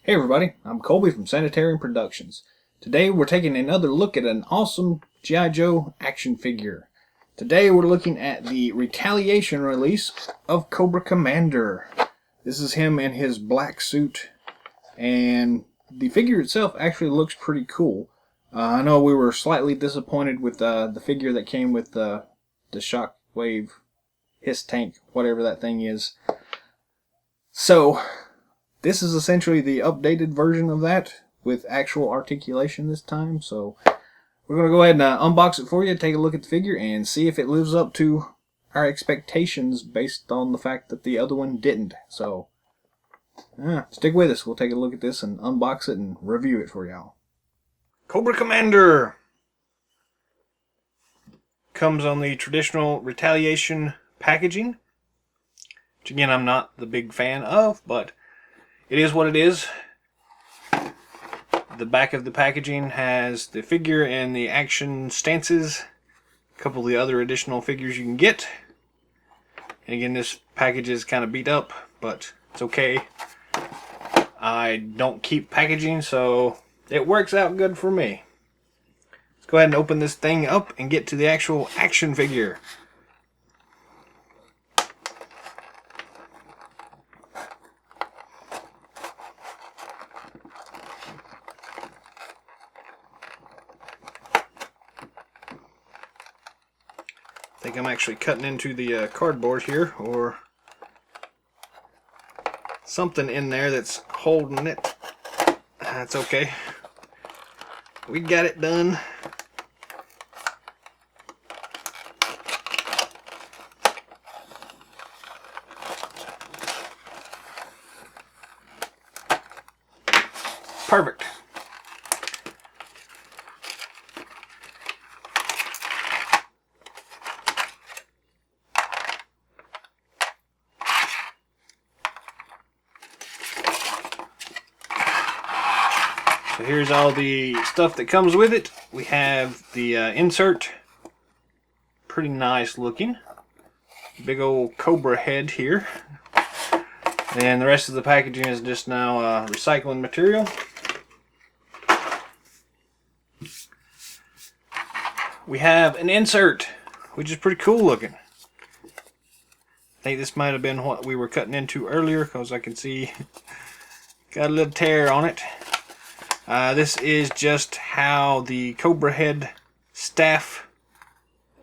Hey everybody, I'm Colby from Sanitarian Productions. Today we're taking another look at an awesome G.I. Joe action figure. Today we're looking at the Retaliation release of Cobra Commander. This is him in his black suit, and the figure itself actually looks pretty cool. I know we were slightly disappointed with the figure that came with the Shockwave Hiss Tank, whatever that thing is. So, this is essentially the updated version of that with actual articulation this time. So we're going to go ahead and unbox it for you, take a look at the figure, and see if it lives up to our expectations based on the fact that the other one didn't. So stick with us. We'll take a look at this and unbox it and review it for y'all. Cobra Commander comes on the traditional Retaliation packaging, which again I'm not the big fan of, but it is what it is. The back of the packaging has the figure and the action stances, a couple of the other additional figures you can get. And again, this package is kind of beat up, but it's okay. I don't keep packaging, so it works out good for me. Let's go ahead and open this thing up and get to the actual action figure. I think I'm actually cutting into the cardboard here, or something in there that's holding it. That's okay. We got it done. Perfect. So here's all the stuff that comes with it. We have the insert, pretty nice looking. Big old cobra head here. And the rest of the packaging is just now recycling material. We have an insert, which is pretty cool looking. I think this might have been what we were cutting into earlier, because I can see got a little tear on it. This is just how the Cobra head staff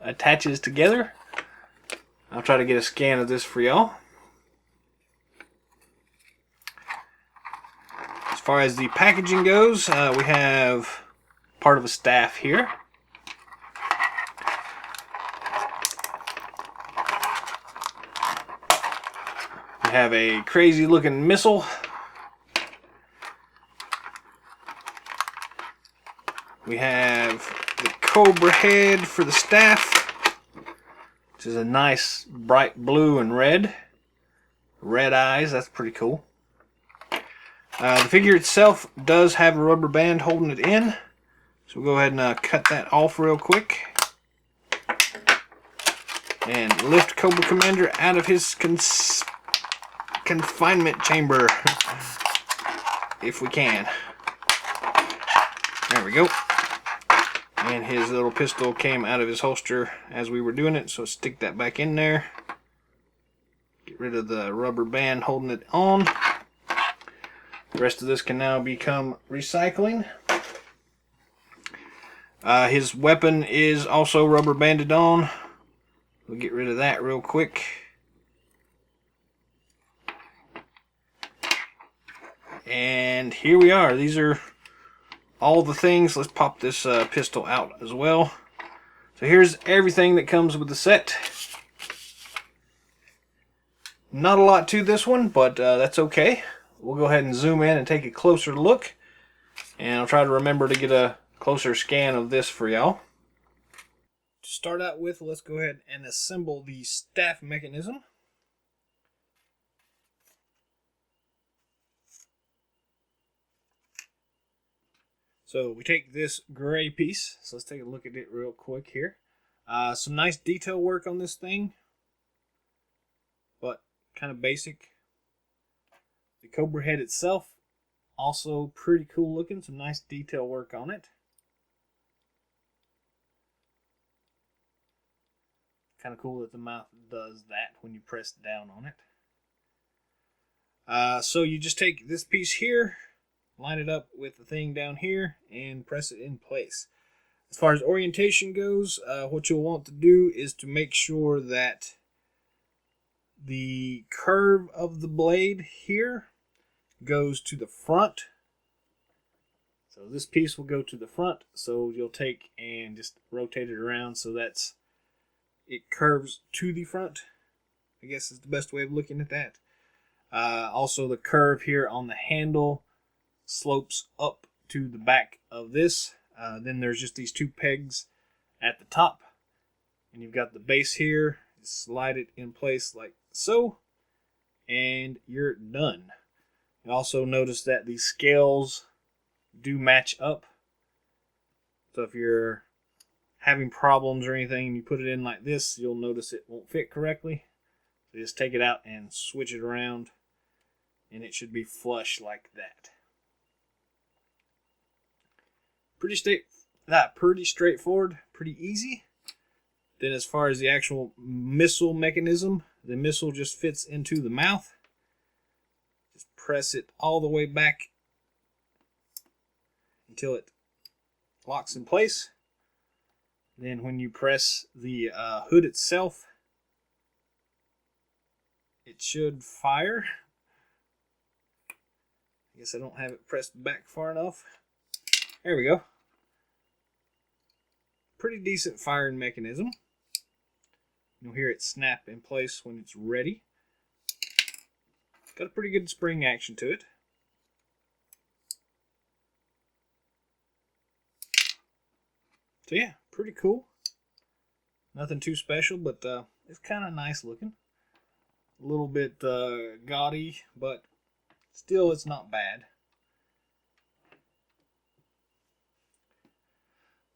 attaches together. I'll try to get a scan of this for y'all. As far as the packaging goes, we have part of a staff here. We have a crazy looking missile. We have the Cobra head for the staff, which is a nice bright blue and red. Red eyes, that's pretty cool. The figure itself does have a rubber band holding it in. So we'll go ahead and cut that off real quick. And lift Cobra Commander out of his confinement chamber, if we can. There we go. And his little pistol came out of his holster as we were doing it, so stick that back in there. Get rid of the rubber band holding it on. The rest of this can now become recycling. His weapon is also rubber banded on. We'll get rid of that real quick. And here we are. These are all the things. Let's pop this pistol out as well. So here's everything that comes with the set. Not a lot to this one, but that's okay. We'll go ahead and zoom in and take a closer look, and I'll try to remember to get a closer scan of this for y'all. To start out with, let's go ahead and assemble the staff mechanism. So we take this gray piece, so let's take a look at it real quick here. Some nice detail work on this thing, but kind of basic. The Cobra head itself Also pretty cool looking, some nice detail work on it. Kind of cool that the mouth does that when you press down on it. So you just take this piece here, line it up with the thing down here, and press it in place. As far as orientation goes, what you'll want to do is to make sure that the curve of the blade here goes to the front. So this piece will go to the front, so you'll take and just rotate it around so it curves to the front, I guess is the best way of looking at that. Also, the curve here on the handle slopes up to the back of this. Then there's just these two pegs at the top, and you've got the base here. Just slide it in place like so, and you're done. You also notice that the scales do match up. So if you're having problems or anything and you put it in like this, you'll notice it won't fit correctly. So just take it out and switch it around, and it should be flush like that. Pretty straightforward, pretty easy. Then as far as the actual missile mechanism, the missile just fits into the mouth. Just press it all the way back until it locks in place. Then when you press the hood itself, it should fire. I guess I don't have it pressed back far enough. There we go. Pretty decent firing mechanism. You'll hear it snap in place when it's ready. Got a pretty good spring action to it. So yeah, pretty cool. Nothing too special, but it's kind of nice looking. A little bit gaudy, but still it's not bad.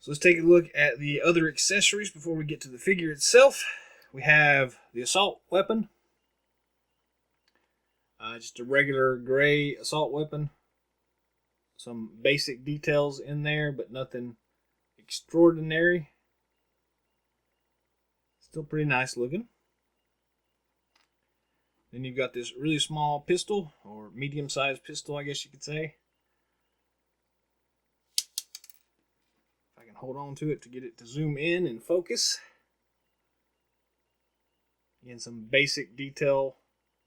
So let's take a look at the other accessories before we get to the figure itself. We have the assault weapon. Just a regular gray assault weapon. Some basic details in there, but nothing extraordinary. Still pretty nice looking. Then you've got this really small pistol, or medium-sized pistol, I guess you could say. If I can hold on to it to get it to zoom in and focus. Again, some basic detail,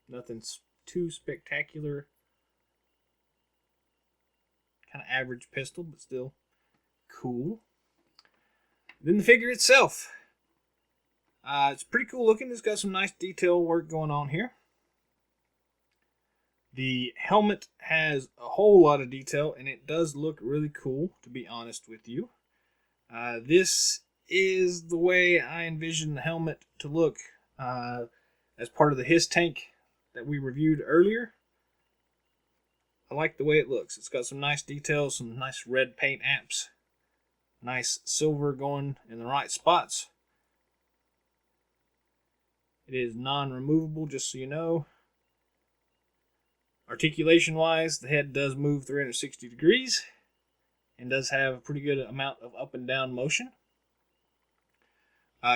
nothing too spectacular. Kind of average pistol, but still cool. Then the figure itself. It's pretty cool looking. It's got some nice detail work going on here. The helmet has a whole lot of detail, and it does look really cool, to be honest with you. This is the way I envision the helmet to look as part of the HISS tank that we reviewed earlier. I like the way it looks. It's got some nice details, some nice red paint apps, nice silver going in the right spots. It is non-removable, just so you know. Articulation wise, the head does move 360 degrees and does have a pretty good amount of up and down motion.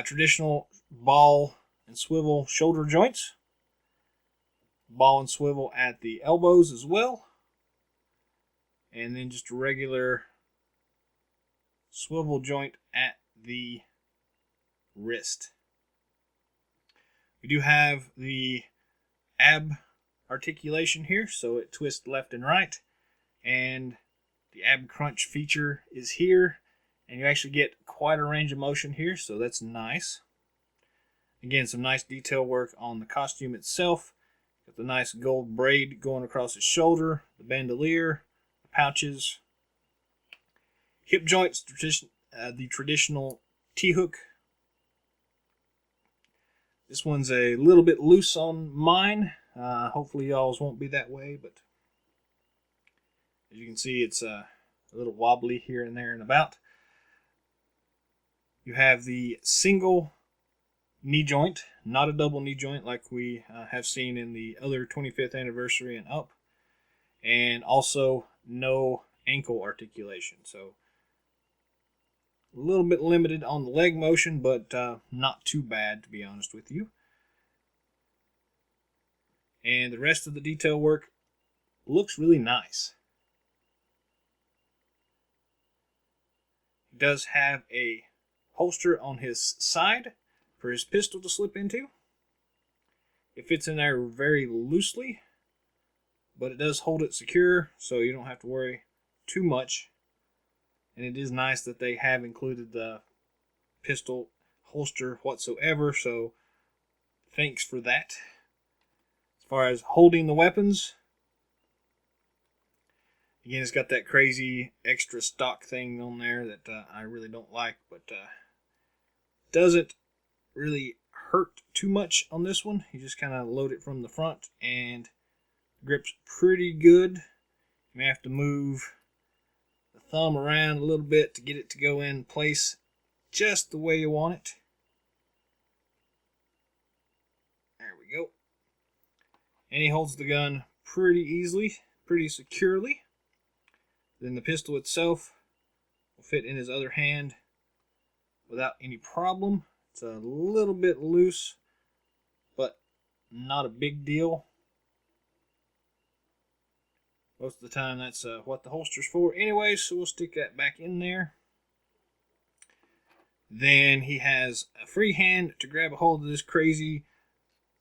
Traditional ball and swivel shoulder joints. Ball and swivel at the elbows as well. And then just a regular swivel joint at the wrist. We do have the ab articulation here, so it twists left and right, and the ab crunch feature is here, and you actually get quite a range of motion here, so that's nice. Again, some nice detail work on the costume itself. Got the nice gold braid going across his shoulder, the bandolier, the pouches, hip joints, the traditional T-hook. This one's a little bit loose on mine. Hopefully y'all's won't be that way, but as you can see, it's a little wobbly here and there and about. You have the single knee joint, not a double knee joint like we have seen in the other 25th anniversary and up. and also no ankle articulation. So a little bit limited on the leg motion, but not too bad, to be honest with you. And the rest of the detail work looks really nice. He does have a holster on his side for his pistol to slip into. It fits in there very loosely, but it does hold it secure, so you don't have to worry too much. And it is nice that they have included the pistol holster whatsoever, so thanks for that. As far as holding the weapons, again, it's got that crazy extra stock thing on there that I really don't like, but doesn't really hurt too much on this one. You just kind of load it from the front, and grips pretty good. You may have to move the thumb around a little bit to get it to go in place just the way you want it. There we go. And he holds the gun pretty easily, pretty securely. Then the pistol itself will fit in his other hand without any problem. It's a little bit loose, but not a big deal. Most of the time that's what the holster's for anyway, so we'll stick that back in there. Then he has a free hand to grab a hold of this crazy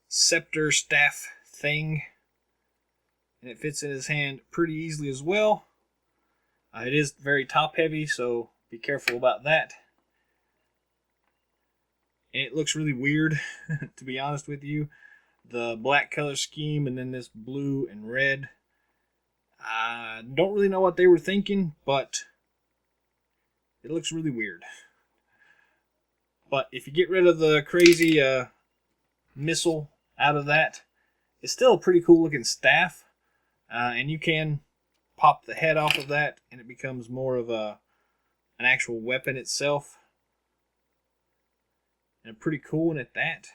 scepter staff thing, and it fits in his hand pretty easily as well. It is very top heavy, so be careful about that. And it looks really weird, to be honest with you. The black color scheme and then this blue and red. I don't really know what they were thinking, but it looks really weird. But if you get rid of the crazy missile out of that, it's still a pretty cool looking staff. And you can pop the head off of that, and it becomes more of an actual weapon itself. And pretty cool at that.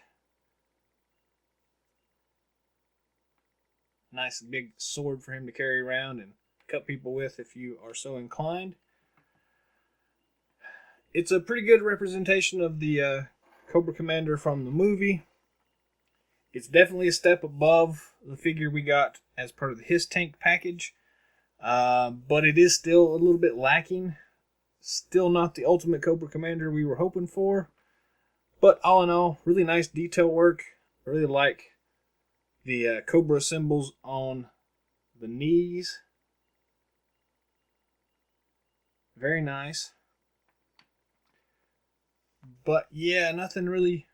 Nice big sword for him to carry around and cut people with if you are so inclined. It's a pretty good representation of the Cobra Commander from the movie. It's definitely a step above the figure we got as part of the His Tank package. But it is still a little bit lacking. Still not the ultimate Cobra Commander we were hoping for. But all in all, really nice detail work. I really like the Cobra symbols on the knees. Very nice. But yeah, nothing really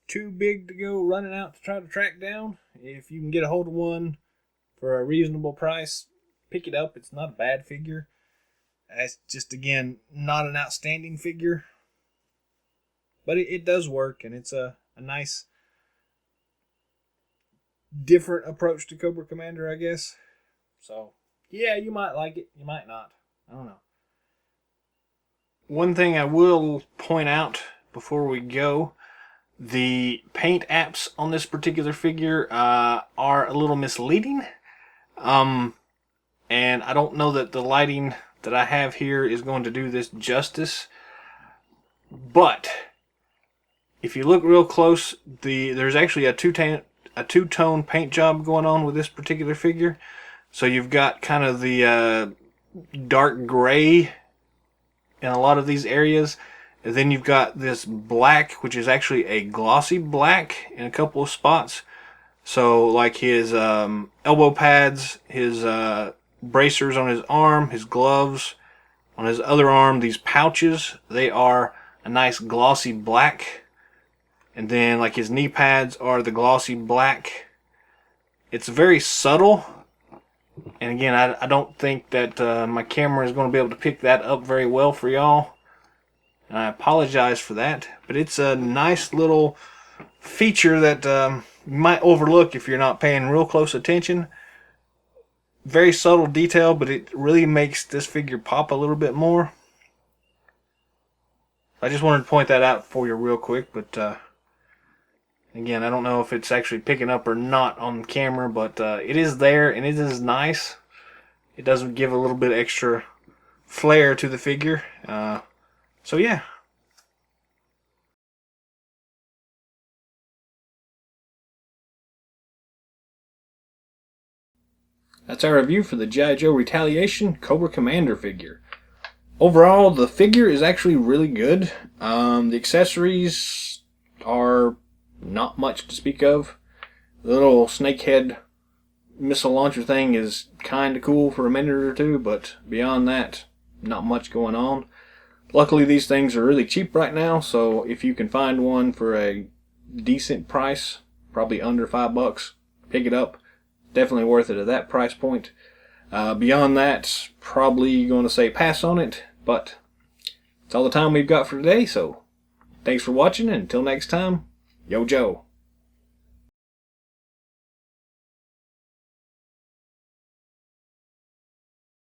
too big to go running out to try to track down. If you can get a hold of one for a reasonable price, pick it up. It's not a bad figure. It's just, again, not an outstanding figure. But it does work, and it's a nice, different approach to Cobra Commander, I guess. So, yeah, you might like it. You might not. I don't know. One thing I will point out before we go, the paint apps on this particular figure are a little misleading. And I don't know that the lighting that I have here is going to do this justice. But if you look real close, there's actually a two-tone paint job going on with this particular figure. So you've got kind of the dark gray in a lot of these areas. And then you've got this black, which is actually a glossy black in a couple of spots. So like his elbow pads, his bracers on his arm, his gloves on his other arm, these pouches, they are a nice glossy black. And then like his knee pads are the glossy black. It's very subtle. And again, I don't think that my camera is going to be able to pick that up very well for y'all. And I apologize for that. But it's a nice little feature that you might overlook if you're not paying real close attention. Very subtle detail, but it really makes this figure pop a little bit more. I just wanted to point that out for you real quick. But Again, I don't know if it's actually picking up or not on camera, but it is there and it is nice. It does give a little bit extra flair to the figure. So yeah. That's our review for the G.I. Joe Retaliation Cobra Commander figure. Overall, the figure is actually really good. The accessories are not much to speak of. The little snakehead missile launcher thing is kind of cool for a minute or two, but beyond that, not much going on. Luckily, these things are really cheap right now, so if you can find one for a decent price, probably under $5, pick it up. Definitely worth it at that price point. Beyond that, probably going to say pass on it, but it's all the time we've got for today, so thanks for watching, and until next time, Yo Joe.